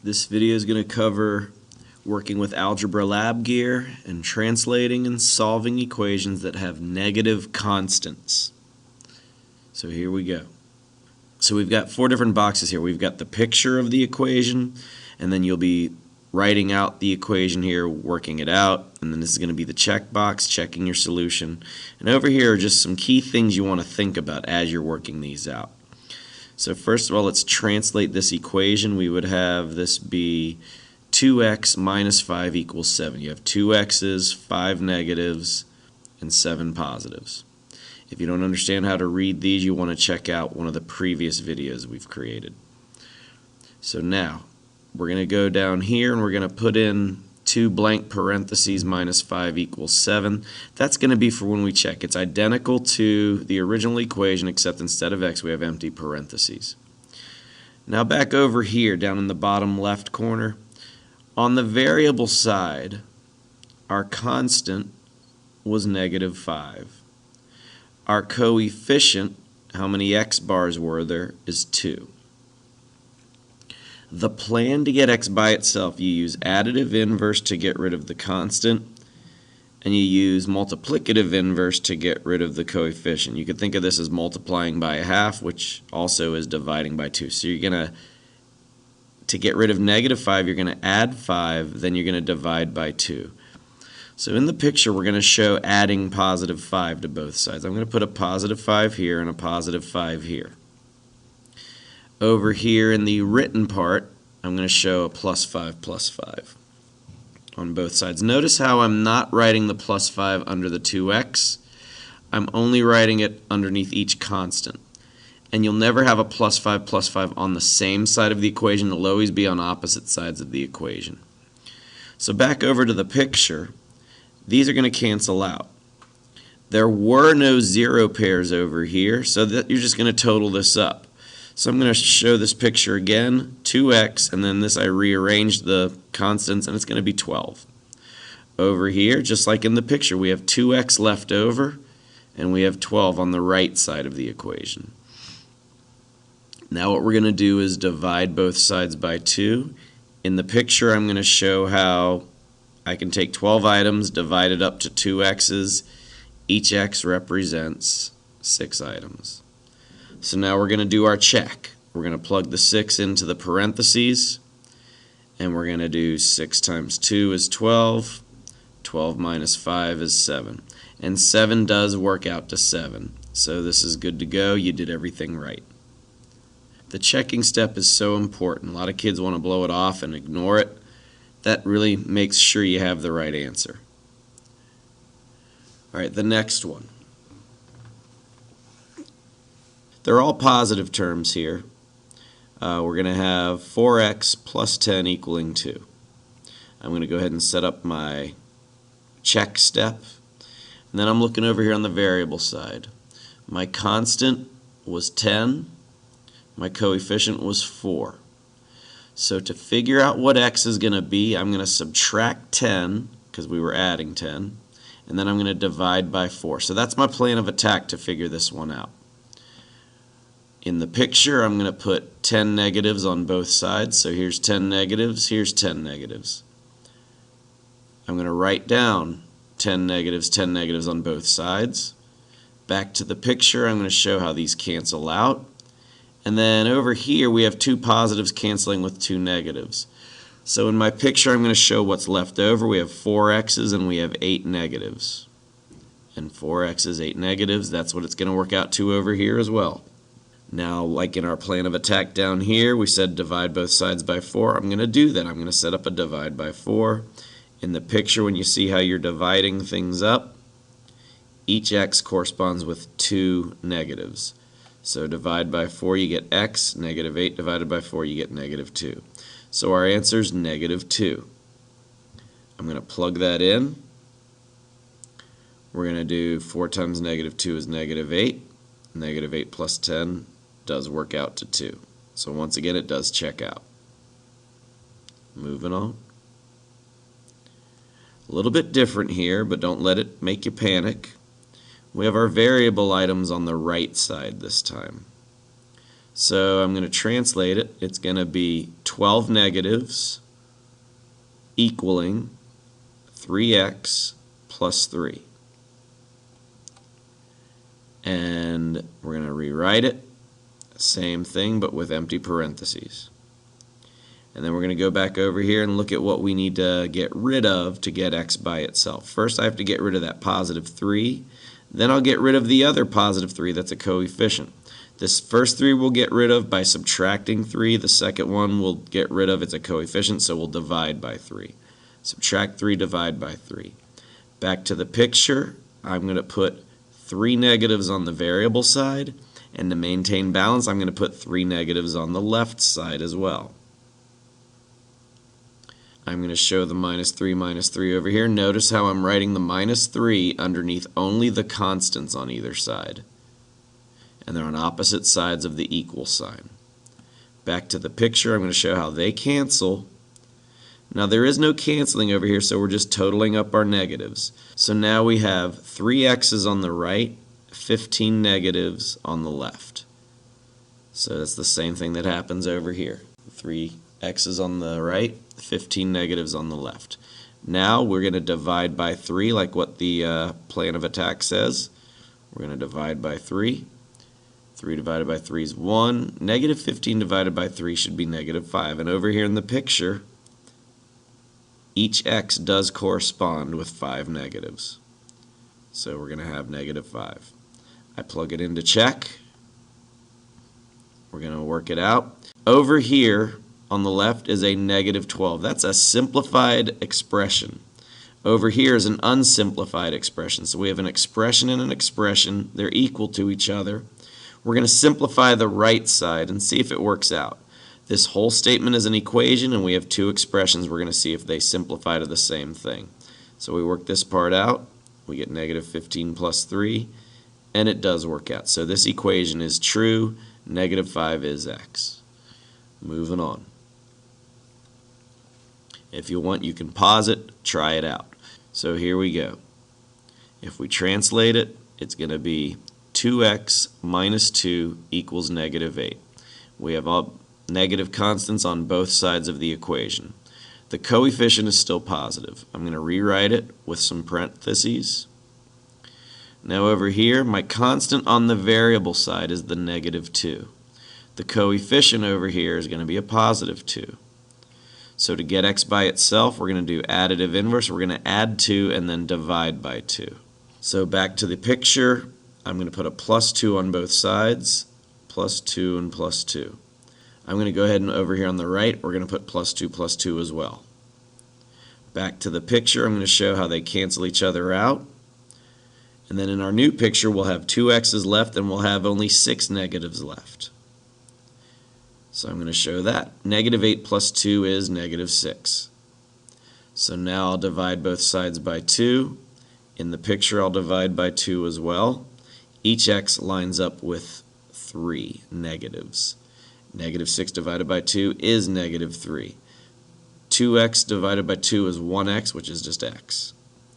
This video is going to cover working with Algebra Lab gear and translating and solving equations that have negative constants. So here we go. So we've got four different boxes here. We've got the picture of the equation, and then you'll be writing out the equation here, working it out, and then this is going to be the check box, checking your solution. And over here are just some key things you want to think about as you're working these out. So first of all, let's translate this equation. We would have this be 2x minus 5 equals 7. You have 2 x's, 5 negatives, and 7 positives. If you don't understand how to read these, you want to check out one of the previous videos we've created. So now, we're going to go down here and we're going to put in 2 blank parentheses minus 5 equals 7. That's going to be for when we check. It's identical to the original equation, except instead of x we have empty parentheses. Now back over here down in the bottom left corner, on the variable side, our constant was negative 5. Our coefficient, how many x bars were there, is 2. The plan to get x by itself, you use additive inverse to get rid of the constant, and you use multiplicative inverse to get rid of the coefficient. You could think of this as multiplying by a half, which also is dividing by 2. So you're going to get rid of negative 5, you're going to add 5, then you're going to divide by 2. So in the picture, we're going to show adding positive 5 to both sides. I'm going to put a positive 5 here and a positive 5 here. Over here in the written part, I'm going to show a plus 5 on both sides. Notice how I'm not writing the plus 5 under the 2x. I'm only writing it underneath each constant. And you'll never have a plus 5 on the same side of the equation. It'll always be on opposite sides of the equation. So back over to the picture, these are going to cancel out. There were no zero pairs over here, so that you're just going to total this up. So I'm going to show this picture again, 2x, and then this I rearranged the constants, and it's going to be 12. Over here, just like in the picture, we have 2x left over, and we have 12 on the right side of the equation. Now what we're going to do is divide both sides by 2. In the picture, I'm going to show how I can take 12 items, divide it up to 2 x's. Each x represents 6 items. So now we're going to do our check. We're going to plug the 6 into the parentheses, and we're going to do 6 times 2 is 12. 12 minus 5 is 7. And 7 does work out to 7. So this is good to go. You did everything right. The checking step is so important. A lot of kids want to blow it off and ignore it. That really makes sure you have the right answer. All right, the next one. They're all positive terms here. We're going to have 4x plus 10 equaling 2. I'm going to go ahead and set up my check step. And then I'm looking over here on the variable side. My constant was 10. My coefficient was 4. So to figure out what x is going to be, I'm going to subtract 10, because we were adding 10, and then I'm going to divide by 4. So that's my plan of attack to figure this one out. In the picture, I'm going to put 10 negatives on both sides. So here's 10 negatives, here's 10 negatives. I'm going to write down 10 negatives on both sides. Back to the picture, I'm going to show how these cancel out. And then over here, we have 2 positives canceling with 2 negatives. So in my picture, I'm going to show what's left over. We have 4 x's and we have 8 negatives. And 4 x's, 8 negatives, that's what it's going to work out to over here as well. Now, like in our plan of attack down here, we said divide both sides by 4. I'm going to do that. I'm going to set up a divide by 4. In the picture, when you see how you're dividing things up, each x corresponds with 2 negatives. So divide by 4, you get x. Negative 8 divided by 4, you get negative 2. So our answer is negative 2. I'm going to plug that in. We're going to do 4 times negative 2 is negative 8. Negative 8 plus 10 does work out to 2. So once again, it does check out. Moving on. A little bit different here, but don't let it make you panic. We have our variable items on the right side this time. So I'm going to translate it. It's going to be 12 negatives equaling 3x plus 3. And we're going to rewrite it. Same thing, but with empty parentheses. And then we're going to go back over here and look at what we need to get rid of to get x by itself. First, I have to get rid of that positive 3. Then I'll get rid of the other positive 3 that's a coefficient. This first 3 we'll get rid of by subtracting 3. The second one we'll get rid of. It's a coefficient, so we'll divide by 3. Subtract 3, divide by 3. Back to the picture, I'm going to put 3 negatives on the variable side, and to maintain balance, I'm going to put 3 negatives on the left side as well. I'm going to show the minus 3 over here. Notice how I'm writing the minus 3 underneath only the constants on either side. And they're on opposite sides of the equal sign. Back to the picture, I'm going to show how they cancel. Now there is no canceling over here, so we're just totaling up our negatives. So now we have 3 x's on the right, 15 negatives on the left. So that's the same thing that happens over here. 3 x's on the right, 15 negatives on the left. Now we're going to divide by 3 like what the plan of attack says. We're going to divide by 3. 3 divided by 3 is 1. Negative 15 divided by 3 should be negative 5. And over here in the picture, each x does correspond with 5 negatives. So we're going to have negative 5. I plug it in to check. We're going to work it out. Over here on the left is a negative 12. That's a simplified expression. Over here is an unsimplified expression. So we have an expression and an expression. They're equal to each other. We're going to simplify the right side and see if it works out. This whole statement is an equation, and we have 2 expressions. We're going to see if they simplify to the same thing. So we work this part out. We get negative 15 plus 3, and it does work out. So this equation is true. Negative 5 is x. Moving on. If you want, you can pause it, try it out. So here we go. If we translate it, it's going to be 2x minus 2 equals negative 8. We have all negative constants on both sides of the equation. The coefficient is still positive. I'm going to rewrite it with some parentheses. Now over here, my constant on the variable side is the negative 2. The coefficient over here is going to be a positive 2. So to get x by itself, we're going to do additive inverse. We're going to add 2 and then divide by 2. So back to the picture, I'm going to put a plus 2 on both sides, plus 2 and plus 2. I'm going to go ahead and over here on the right, we're going to put plus 2 as well. Back to the picture, I'm going to show how they cancel each other out. And then in our new picture, we'll have 2 x's left and we'll have only 6 negatives left. So I'm going to show that. Negative 8 plus 2 is negative 6. So now I'll divide both sides by 2. In the picture, I'll divide by 2 as well. Each x lines up with 3 negatives. Negative 6 divided by 2 is negative 3. 2x divided by 2 is 1x, which is just x.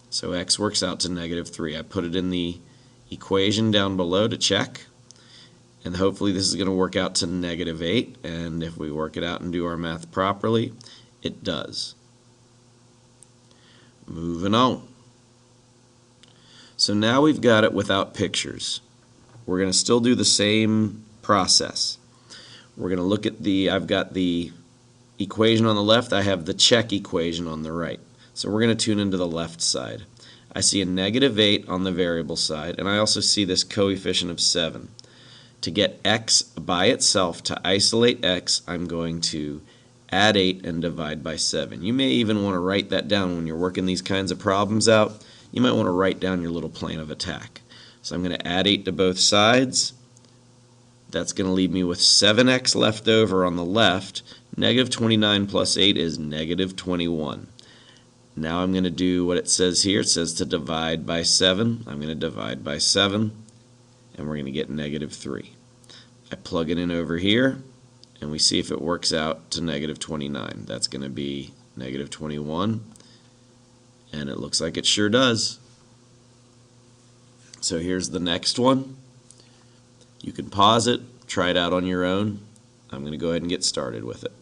So x works out to negative 3. I put it in the equation down below to check. And hopefully this is going to work out to negative 8. And if we work it out and do our math properly, it does. Moving on. So now we've got it without pictures. We're going to still do the same process. We're going to look at I've got the equation on the left, I have the check equation on the right. So we're going to tune into the left side. I see a negative 8 on the variable side, and I also see this coefficient of 7. To get x by itself, to isolate x, I'm going to add 8 and divide by 7. You may even want to write that down when you're working these kinds of problems out. You might want to write down your little plan of attack. So I'm going to add 8 to both sides. That's going to leave me with 7x left over on the left. Negative 29 plus 8 is negative 21. Now I'm going to do what it says here. It says to divide by 7. I'm going to divide by 7, and we're going to get negative 3. I plug it in over here, and we see if it works out to negative 29. That's going to be negative 21, and it looks like it sure does. So here's the next one. You can pause it, try it out on your own. I'm going to go ahead and get started with it.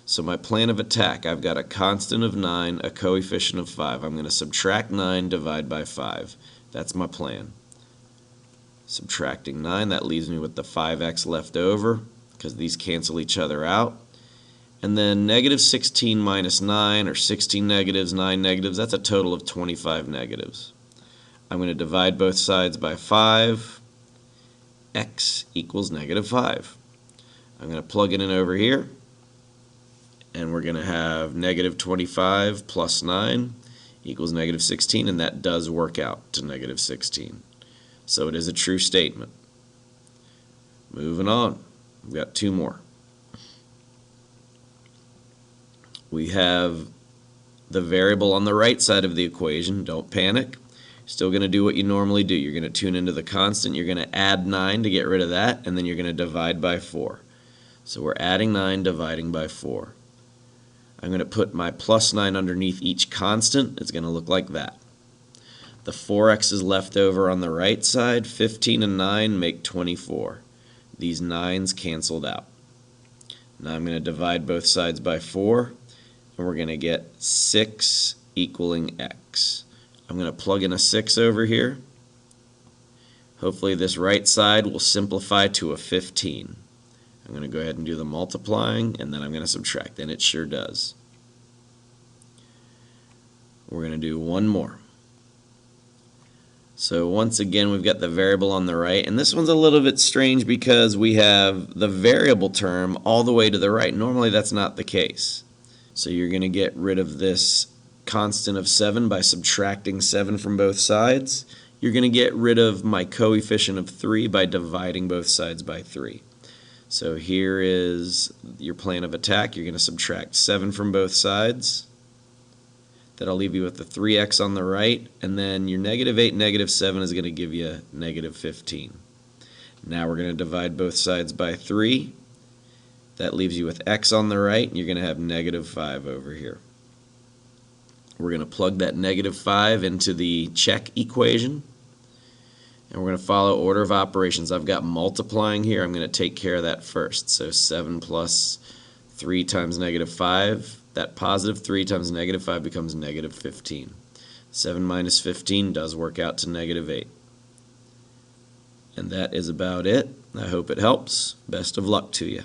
So my plan of attack, I've got a constant of 9, a coefficient of 5. I'm going to subtract 9, divide by 5. That's my plan. Subtracting 9, that leaves me with the 5x left over, because these cancel each other out. And then negative 16 minus 9, or 16 negatives, 9 negatives, that's a total of 25 negatives. I'm going to divide both sides by 5. X equals negative 5. I'm going to plug it in over here, and we're going to have negative 25 plus 9 equals negative 16, and that does work out to negative 16. So it is a true statement. Moving on, we've got two more. We have the variable on the right side of the equation. Don't panic. Still going to do what you normally do. You're going to tune into the constant. You're going to add 9 to get rid of that, and then you're going to divide by 4. So we're adding 9, dividing by 4. I'm going to put my plus 9 underneath each constant. It's going to look like that. The 4x is left over on the right side. 15 and 9 make 24. These 9's canceled out. Now I'm going to divide both sides by 4, and we're going to get 6 equaling x. I'm going to plug in a 6 over here. Hopefully this right side will simplify to a 15. I'm going to go ahead and do the multiplying, and then I'm going to subtract, and it sure does. We're going to do one more. So once again, we've got the variable on the right, and this one's a little bit strange because we have the variable term all the way to the right. Normally that's not the case. So you're going to get rid of this constant of 7 by subtracting 7 from both sides. You're going to get rid of my coefficient of 3 by dividing both sides by 3. So here is your plan of attack. You're going to subtract 7 from both sides. That'll leave you with the 3x on the right, and then your negative 8, negative 7 is going to give you negative 15. Now we're going to divide both sides by 3. That leaves you with x on the right, and you're going to have negative 5 over here. We're going to plug that negative 5 into the check equation, and we're going to follow order of operations. I've got multiplying here. I'm going to take care of that first. So 7 plus 3 times negative 5. That positive 3 times negative 5 becomes negative 15. 7 minus 15 does work out to negative 8. And that is about it. I hope it helps. Best of luck to you.